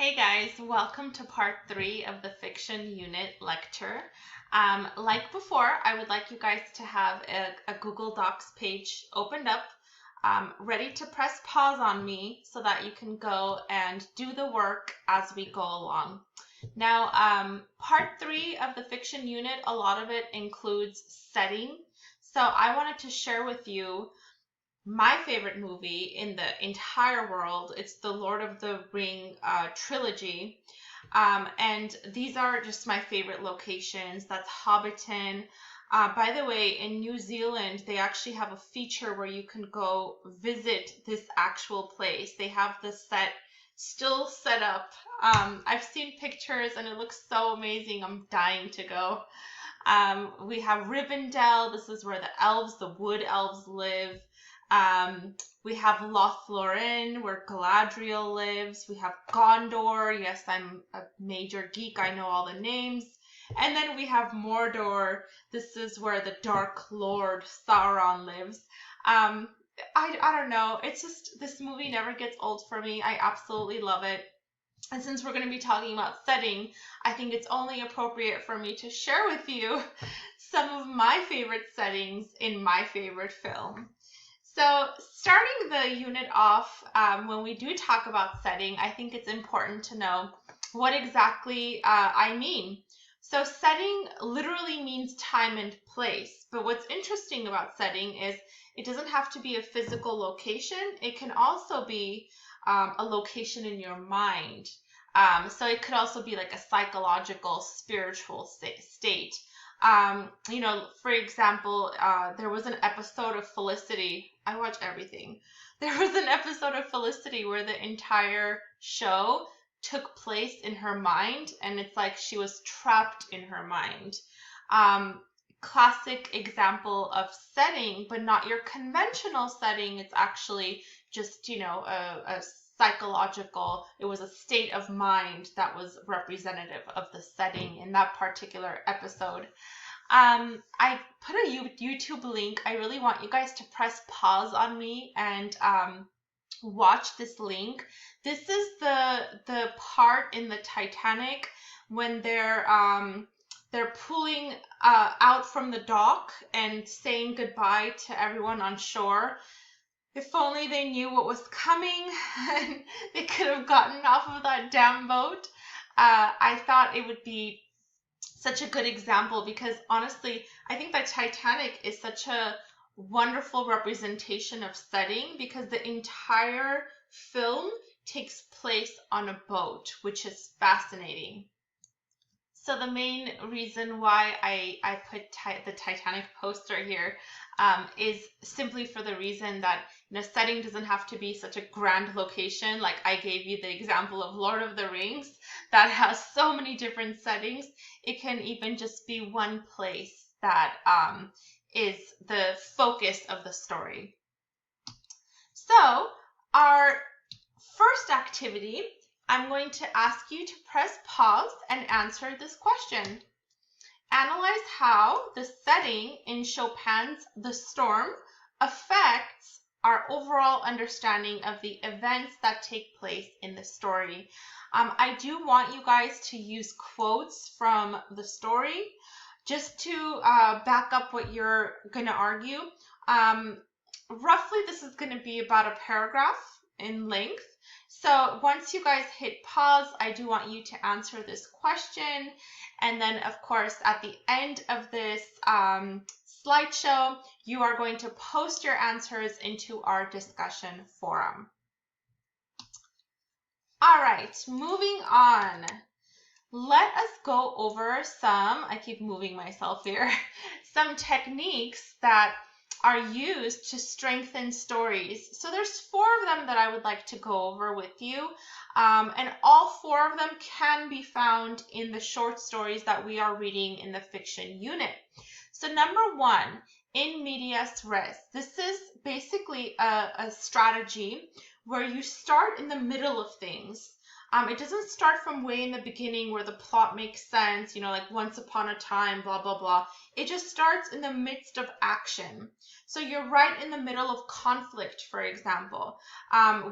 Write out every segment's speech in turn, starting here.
Hey guys, welcome to part 3 of the fiction unit lecture. Like before, I would like you guys to have a Google Docs page opened up, ready to press pause on me so that you can go and do the work as we go along. Now, part 3 of the fiction unit, a lot of it includes setting. So I wanted to share with you my favorite movie in the entire world. It's the Lord of the Ring trilogy. And these are just my favorite locations. That's Hobbiton. By the way, in New Zealand, they actually have a feature where you can go visit this actual place. They have the set still set up. I've seen pictures and it looks so amazing. I'm dying to go. We have Rivendell. This is where the wood elves live. We have Lothlorien, where Galadriel lives. We have Gondor. Yes, I'm a major geek. I know all the names. And then we have Mordor. This is where the Dark Lord Sauron lives. I don't know. It's just, this movie never gets old for me. I absolutely love it. And since we're going to be talking about setting, I think it's only appropriate for me to share with you some of my favorite settings in my favorite film. So starting the unit off, when we do talk about setting, I think it's important to know what exactly I mean. So setting literally means time and place. But what's interesting about setting is it doesn't have to be a physical location. It can also be a location in your mind. So it could also be like a psychological, spiritual state. For example, there was an episode of Felicity. I watch everything. There was an episode of Felicity where the entire show took place in her mind, and it's like she was trapped in her mind. Classic example of setting, but not your conventional setting. It's actually just, a psychological, it was a state of mind that was representative of the setting in that particular episode. I put a YouTube link. I really want you guys to press pause on me and watch this link. This is the part in the Titanic when they're pulling out from the dock and saying goodbye to everyone on shore. If only they knew what was coming and they could have gotten off of that damn boat. I thought it would be such a good example because honestly, I think that Titanic is such a wonderful representation of setting because the entire film takes place on a boat, which is fascinating. So the main reason why I put the Titanic poster here is simply for the reason that setting doesn't have to be such a grand location. Like I gave you the example of Lord of the Rings that has so many different settings. It can even just be one place that is the focus of the story. So our first activity, I'm going to ask you to press pause and answer this question. Analyze how the setting in Chopin's The Storm affects our overall understanding of the events that take place in the story. I do want you guys to use quotes from the story just to back up what you're going to argue. Roughly, this is going to be about a paragraph in length. So once you guys hit pause, I do want you to answer this question. And then, of course, at the end of this slideshow, you are going to post your answers into our discussion forum. All right, moving on. Let us go over I keep moving myself here, some techniques that are used to strengthen stories. So there's 4 of them that I would like to go over with you. And all 4 of them can be found in the short stories that we are reading in the fiction unit. So number 1, in medias res. This is basically a strategy where you start in the middle of things. It doesn't start from way in the beginning where the plot makes sense, like once upon a time, blah, blah, blah. It just starts in the midst of action. So you're right in the middle of conflict, for example.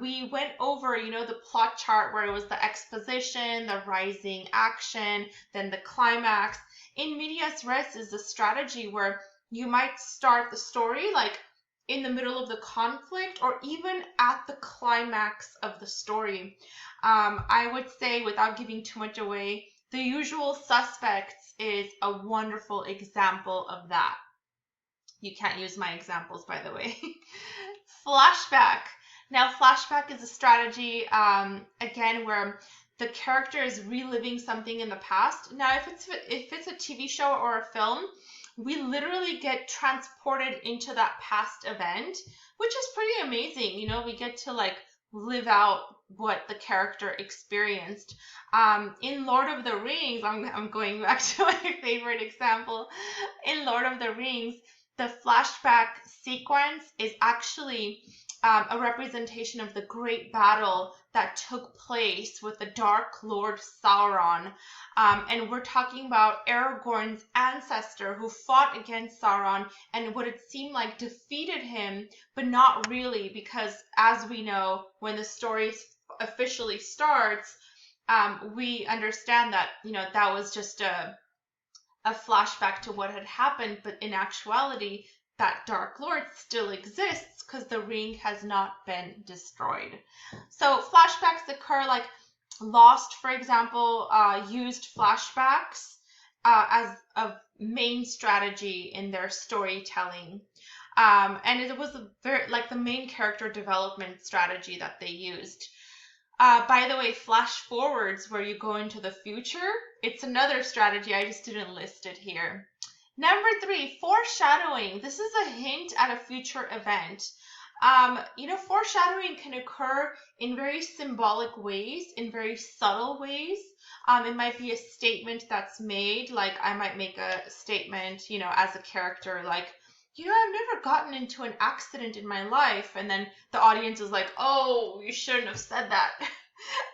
We went over, the plot chart where it was the exposition, the rising action, then the climax. In medias res is a strategy where you might start the story like in the middle of the conflict or even at the climax of the story. I would say, without giving too much away, The Usual Suspects is a wonderful example of that. You can't use my examples, by the way. Flashback. Now, flashback is a strategy, again, where the character is reliving something in the past. Now, if it's a TV show or a film, we literally get transported into that past event, which is pretty amazing. We get to like live out what the character experienced. In Lord of the Rings, I'm going back to my favorite example. In Lord of the Rings, the flashback sequence is actually a representation of the great battle that took place with the Dark Lord Sauron. And we're talking about Aragorn's ancestor who fought against Sauron and what it seemed like defeated him, but not really, because as we know, when the story officially starts, we understand that, that was just a flashback to what had happened, but in actuality, that Dark Lord still exists because the ring has not been destroyed. So flashbacks occur, like Lost, for example, used flashbacks as a main strategy in their storytelling. And it was like the main character development strategy that they used. By the way, flash forwards where you go into the future, it's another strategy. I just didn't list it here. Number 3, foreshadowing. This is a hint at a future event. Foreshadowing can occur in very symbolic ways, in very subtle ways. It might be a statement that's made, like I might make a statement, as a character, like, I've never gotten into an accident in my life. And then the audience is like, oh, you shouldn't have said that.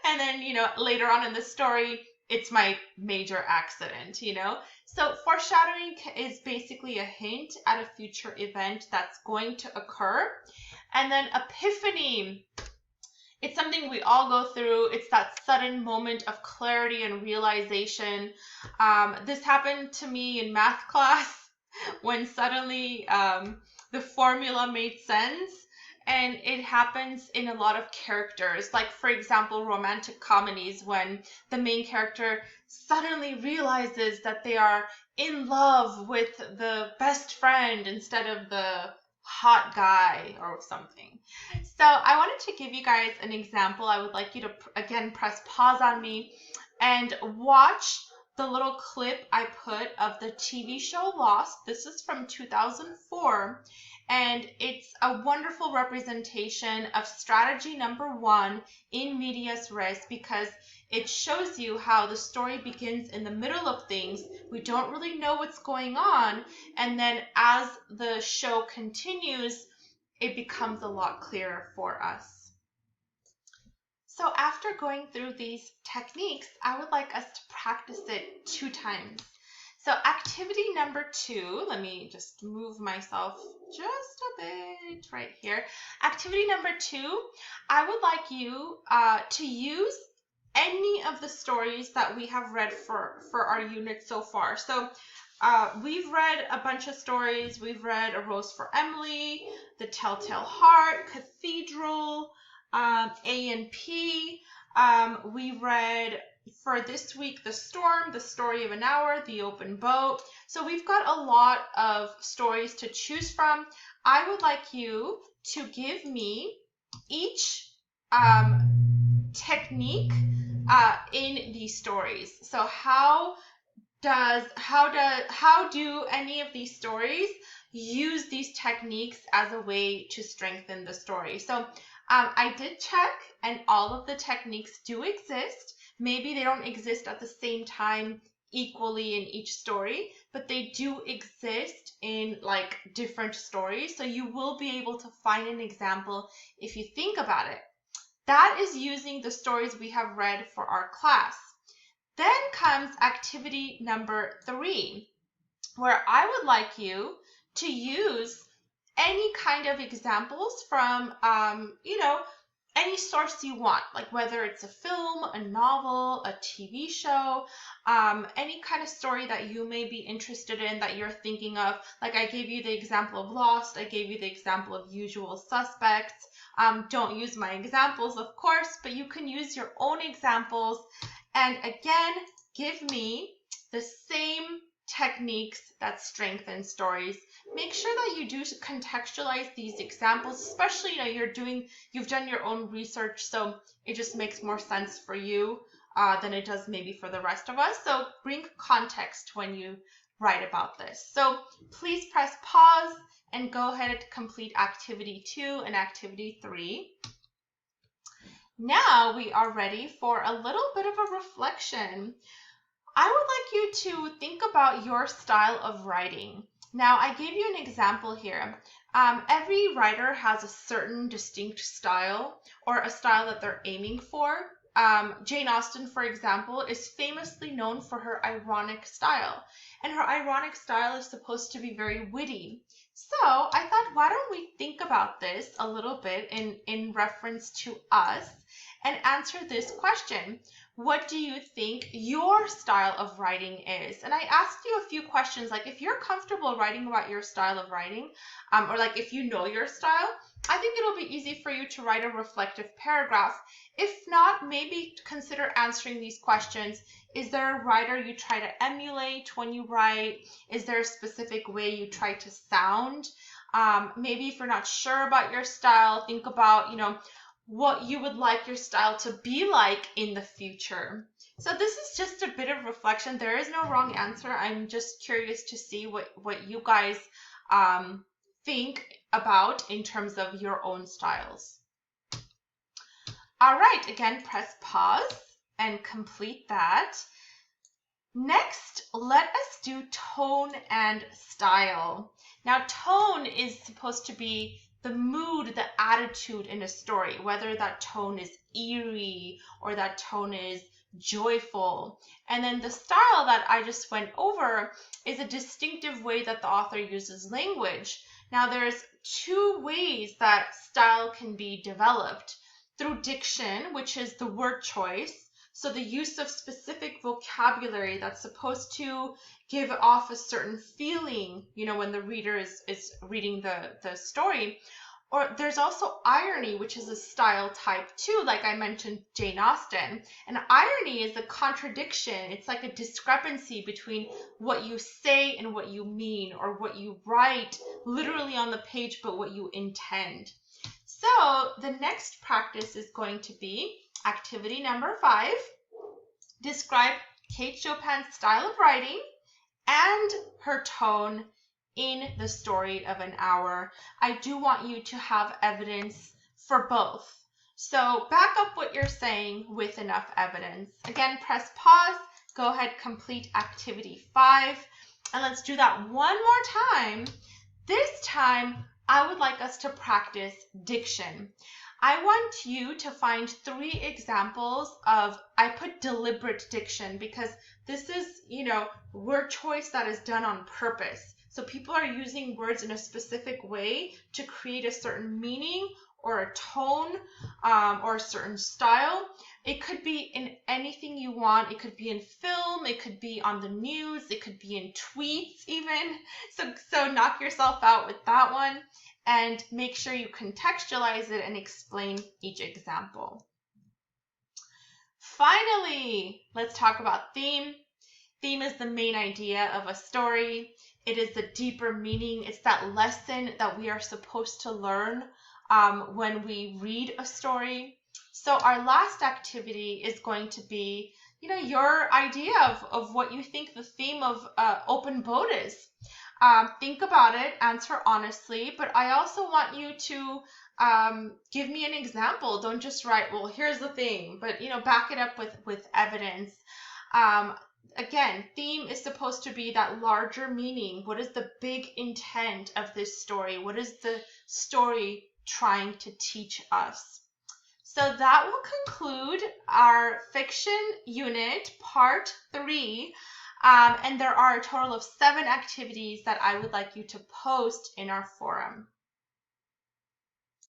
And then, later on in the story, it's my major accident, So foreshadowing is basically a hint at a future event that's going to occur. And then epiphany. It's something we all go through. It's that sudden moment of clarity and realization. This happened to me in math class when suddenly the formula made sense. And it happens in a lot of characters. Like, for example, romantic comedies, when the main character suddenly realizes that they are in love with the best friend instead of the hot guy or something. So I wanted to give you guys an example. I would like you to, again, press pause on me and watch the little clip I put of the TV show Lost. This is from 2004. And it's a wonderful representation of strategy number 1 in medias res, because it shows you how the story begins in the middle of things. We don't really know what's going on. And then as the show continues, it becomes a lot clearer for us. So after going through these techniques, I would like us to practice it 2 times. So activity number 2, let me just move myself just a bit right here. Activity number 2, I would like you to use any of the stories that we have read for our unit so far. So we've read a bunch of stories. We've read A Rose for Emily, The Telltale Heart, Cathedral, A&P. We read, for this week, The Storm, The Story of an Hour, The Open Boat. So we've got a lot of stories to choose from. I would like you to give me each technique in these stories. So how do any of these stories use these techniques as a way to strengthen the story? So I did check, and all of the techniques do exist. Maybe they don't exist at the same time equally in each story, but they do exist in like different stories. So you will be able to find an example if you think about it. That is using the stories we have read for our class. Then comes activity number 3, where I would like you to use any kind of examples from, any source you want, like whether it's a film, a novel, a TV show, any kind of story that you may be interested in that you're thinking of. Like I gave you the example of Lost, I gave you the example of Usual Suspects. Don't use my examples, of course, but you can use your own examples. And again, give me the same techniques that strengthen stories. Make sure that you do contextualize these examples, especially you've done your own research, so it just makes more sense for you than it does maybe for the rest of us. So bring context when you write about this. So please press pause and go ahead and complete activity 2 and activity 3. Now we are ready for a little bit of a reflection. I would like you to think about your style of writing. Now, I gave you an example here. Every writer has a certain distinct style or a style that they're aiming for. Jane Austen, for example, is famously known for her ironic style. And her ironic style is supposed to be very witty. So I thought, why don't we think about this a little bit in reference to us and answer this question. What do you think your style of writing is? And I asked you a few questions, like if you're comfortable writing about your style of writing, or like if you know your style, I think it'll be easy for you to write a reflective paragraph. If not, maybe consider answering these questions. Is there a writer you try to emulate when you write? Is there a specific way you try to sound? Maybe if you're not sure about your style, think about, what you would like your style to be like in the future. So this is just a bit of reflection. There is no wrong answer. I'm just curious to see what you guys think about in terms of your own styles. All right, again, press pause and complete that. Next, let us do tone and style. Now, tone is supposed to be the mood, the attitude in a story, whether that tone is eerie or that tone is joyful. And then the style that I just went over is a distinctive way that the author uses language. Now, there's 2 ways that style can be developed. Through diction, which is the word choice, so the use of specific vocabulary that's supposed to give off a certain feeling, when the reader is reading the story. Or there's also irony, which is a style type too, like I mentioned Jane Austen. And irony is a contradiction. It's like a discrepancy between what you say and what you mean, or what you write literally on the page, but what you intend. So the next practice is going to be activity number 5. Describe Kate Chopin's style of writing and her tone in the story of an hour. I do want you to have evidence for both. So back up what you're saying with enough evidence. Again, press pause, go ahead, complete activity 5, and let's do that one more time. This time, I would like us to practice diction. I want you to find 3 examples of, I put deliberate diction because this is, word choice that is done on purpose. So people are using words in a specific way to create a certain meaning or a tone or a certain style. It could be in anything you want. It could be in film. It could be on the news. It could be in tweets even. So knock yourself out with that one. And make sure you contextualize it and explain each example. Finally, let's talk about theme. Theme is the main idea of a story. It is the deeper meaning. It's that lesson that we are supposed to learn when we read a story. So our last activity is going to be, your idea of what you think the theme of Open Boat is. Think about it, answer honestly, but I also want you to give me an example. Don't just write, well, here's the thing, but back it up with evidence. Again, theme is supposed to be that larger meaning. What is the big intent of this story? What is the story trying to teach us? So that will conclude our fiction unit, part 3. And there are a total of 7 activities that I would like you to post in our forum.